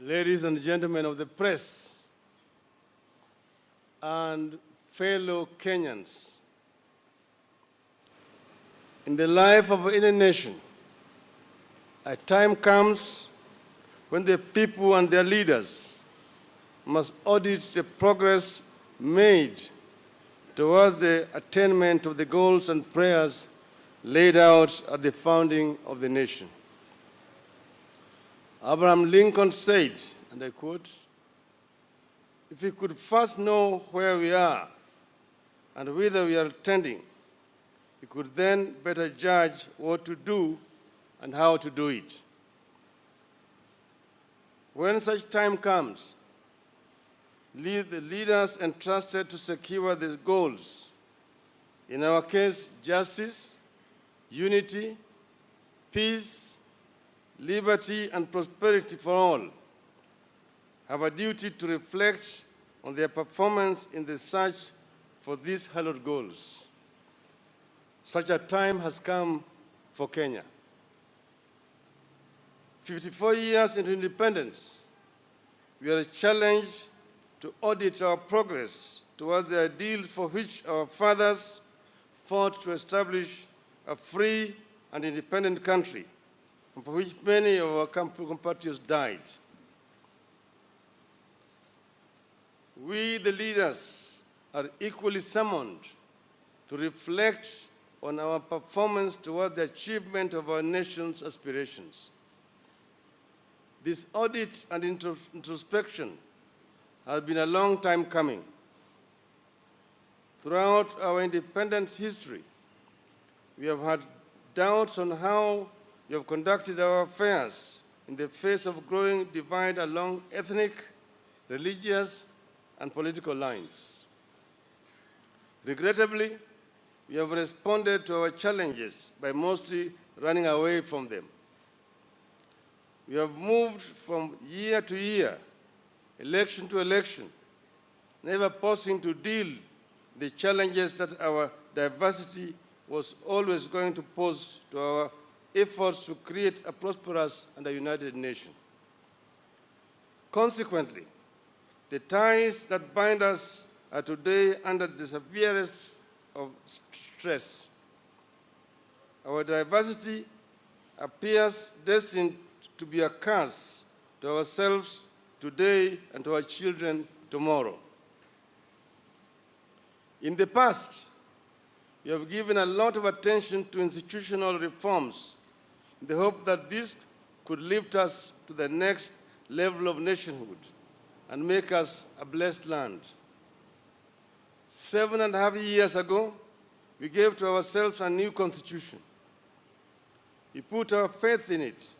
ladies and gentlemen of the press, and fellow Kenyans, in the life of any nation, a time comes when the people and their leaders must audit the progress made towards the attainment of the goals and prayers laid out at the founding of the nation. Abraham Lincoln said, and I quote, "If we could first know where we are and whither we are tending, we could then better judge what to do and how to do it." When such time comes, the leaders entrusted to secure the goals, in our case, justice, unity, peace, liberty, and prosperity for all, have a duty to reflect on their performance in the search for these hallowed goals. Such a time has come for Kenya. 54 years into independence, we are challenged to audit our progress towards the ideals for which our fathers fought to establish a free and independent country, and for which many of our compatriots died. We, the leaders, are equally summoned to reflect on our performance toward the achievement of our nation's aspirations. This audit and introspection has been a long time coming. Throughout our independence history, we have had doubts on how we have conducted our affairs in the face of growing divide along ethnic, religious, and political lines. Regrettably, we have responded to our challenges by mostly running away from them. We have moved from year to year, election to election, never pausing to deal with the challenges that our diversity was always going to pose to our efforts to create a prosperous and a united nation. Consequently, the ties that bind us are today under the severest of stress. Our diversity appears destined to be a curse to ourselves today and to our children tomorrow. In the past, we have given a lot of attention to institutional reforms in the hope that this could lift us to the next level of nationhood and make us a blessed land. 7.5 years ago, we gave to ourselves a new constitution. We put our faith in it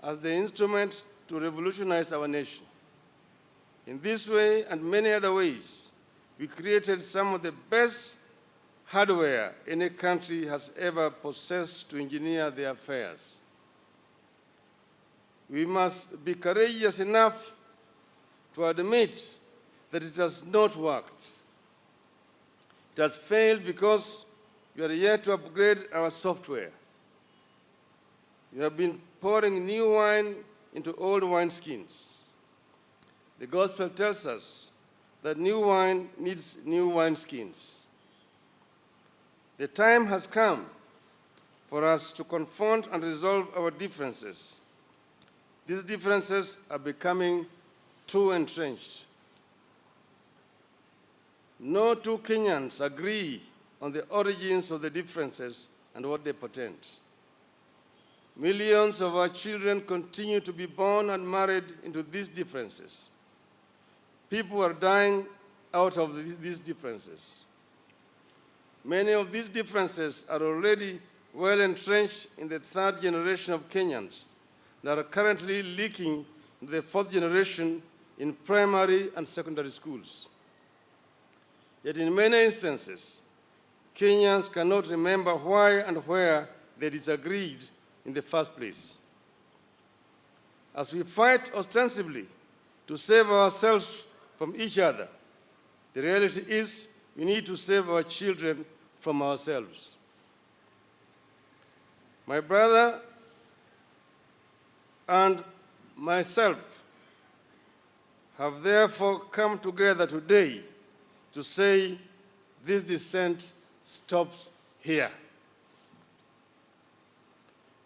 as the instrument to revolutionize our nation. In this way and many other ways, we created some of the best hardware any country has ever possessed to engineer their affairs. We must be courageous enough to admit that it has not worked. It has failed because we are yet to upgrade our software. We have been pouring new wine into old wineskins. The gospel tells us that new wine needs new wineskins. The time has come for us to confront and resolve our differences. These differences are becoming too entrenched. No two Kenyans agree on the origins of the differences and what they portend. Millions of our children continue to be born and married into these differences. People are dying out of these differences. Many of these differences are already well entrenched in the third generation of Kenyans that are currently leaking into the fourth generation in primary and secondary schools. Yet in many instances, Kenyans cannot remember why and where they disagreed in the first place. As we fight ostensibly to save ourselves from each other, the reality is we need to save our children from ourselves. My brother and myself have therefore come together today to say this dissent stops here.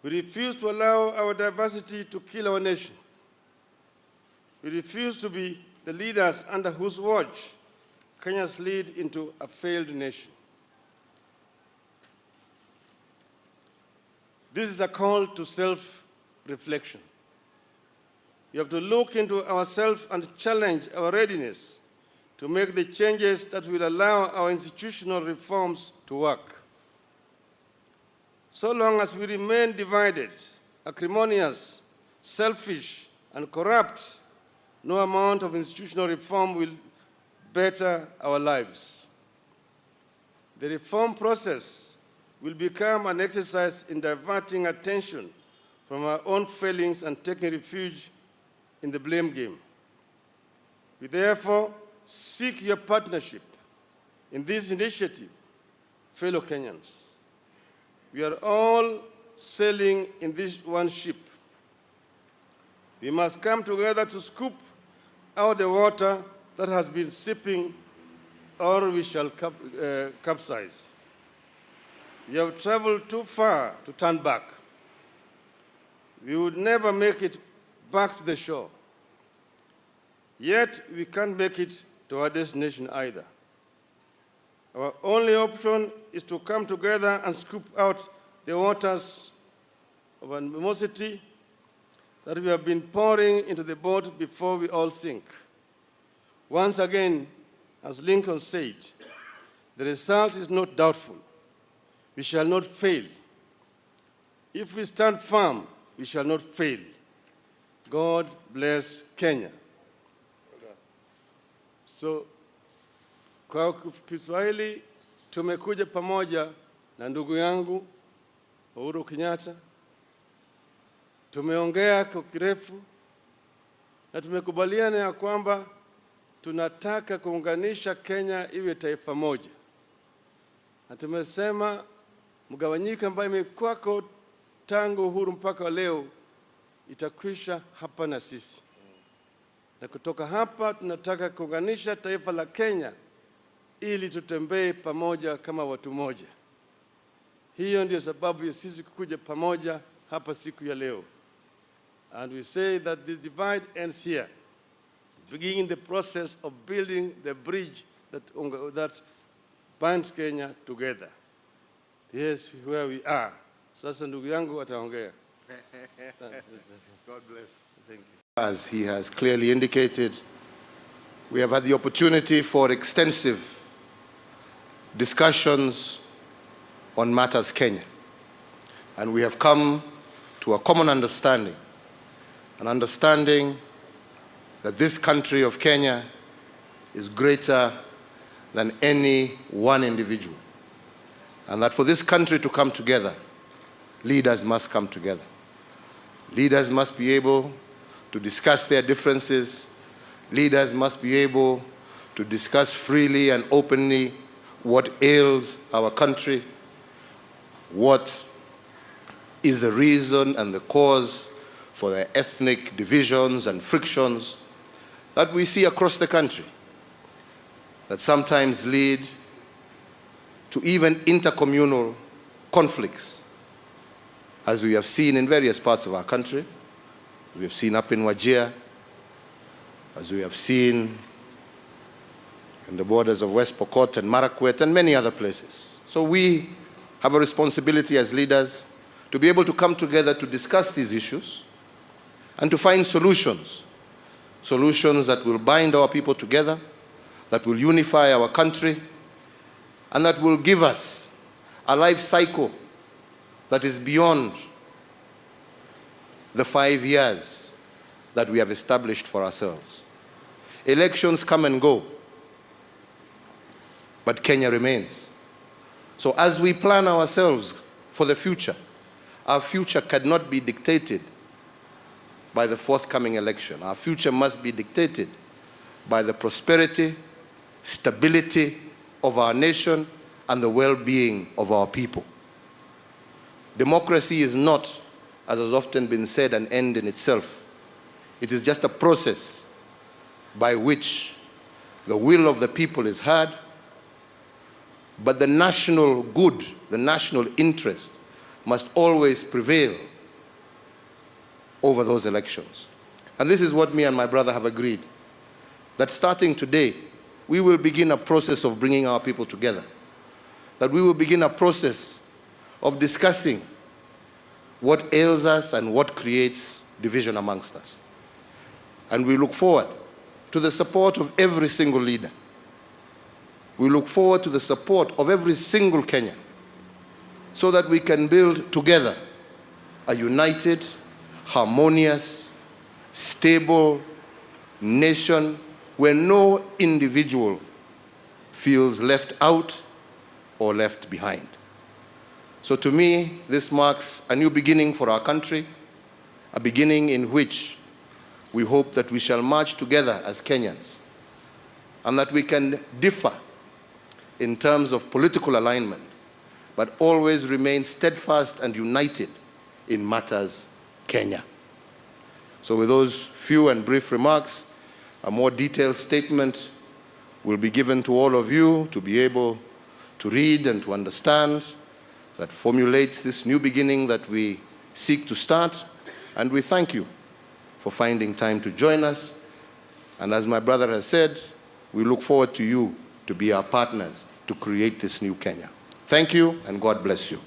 We refuse to allow our diversity to kill our nation. We refuse to be the leaders under whose watch Kenya slid into a failed nation. This is a call to self-reflection. We have to look into ourselves and challenge our readiness to make the changes that will allow our institutional reforms to work. So long as we remain divided, acrimonious, selfish, and corrupt, no amount of institutional reform will better our lives. The reform process will become an exercise in diverting attention from our own failings and taking refuge in the blame game. We therefore seek your partnership in this initiative, fellow Kenyans. We are all sailing in this one ship. We must come together to scoop out the water that has been sipping, or we shall capsize. We have traveled too far to turn back. We would never make it back to the shore. Yet we can't make it to our destination either. Our only option is to come together and scoop out the waters of animosity that we have been pouring into the boat before we all sink. Once again, as Lincoln said, the result is not doubtful. We shall not fail. If we stand firm, we shall not fail. God bless Kenya. So, kwa Kiswahili tumekuja pamoja na ndugu yangu Uhuru Kenyatta. Tumeongea kwa kirefu na tumekubaliana ya kwamba tunataka kuunganisha Kenya iwe taifa moja. Na tumesema mgawanyiko ambayo imekuwako tangu uhuru mpaka leo itakwisha hapa na sisi. Na kutoka hapa tunataka kuunganisha taifa la Kenya ili tutembee pamoja kama watu moja. Hiyo ndio sababu ya sisi kukuja pamoja hapa siku ya leo. And we say that the divide ends here, beginning the process of building the bridge that binds Kenya together. Yes, where we are. Sasa ndugu yangu ataongea. God bless. Thank you. As he has clearly indicated, we have had the opportunity for extensive discussions on matters Kenya. And we have come to a common understanding, an understanding that this country of Kenya is greater than any one individual. And that for this country to come together, leaders must come together. Leaders must be able to discuss their differences. Leaders must be able to discuss freely and openly what ails our country, what is the reason and the cause for the ethnic divisions and frictions that we see across the country, that sometimes lead to even intercommunal conflicts, as we have seen in various parts of our country. We have seen up in Wajir, as we have seen in the borders of West Pokot and Marakwet and many other places. So we have a responsibility as leaders to be able to come together to discuss these issues and to find solutions, solutions that will bind our people together, that will unify our country, and that will give us a life cycle that is beyond the 5 years that we have established for ourselves. Elections come and go, but Kenya remains. So as we plan ourselves for the future, our future cannot be dictated by the forthcoming election. Our future must be dictated by the prosperity, stability of our nation and the well-being of our people. Democracy is not, as has often been said, an end in itself. It is just a process by which the will of the people is heard, but the national good, the national interest must always prevail over those elections. And this is what me and my brother have agreed, that starting today, we will begin a process of bringing our people together, that we will begin a process of discussing what ails us and what creates division amongst us. And we look forward to the support of every single leader. We look forward to the support of every single Kenyan, so that we can build together a united, harmonious, stable nation where no individual feels left out or left behind. So to me, this marks a new beginning for our country, a beginning in which we hope that we shall march together as Kenyans, and that we can differ in terms of political alignment, but always remain steadfast and united in matters Kenya. So with those few and brief remarks, a more detailed statement will be given to all of you to be able to read and to understand, that formulates this new beginning that we seek to start. And we thank you for finding time to join us. And as my brother has said, we look forward to you to be our partners to create this new Kenya. Thank you, and God bless you.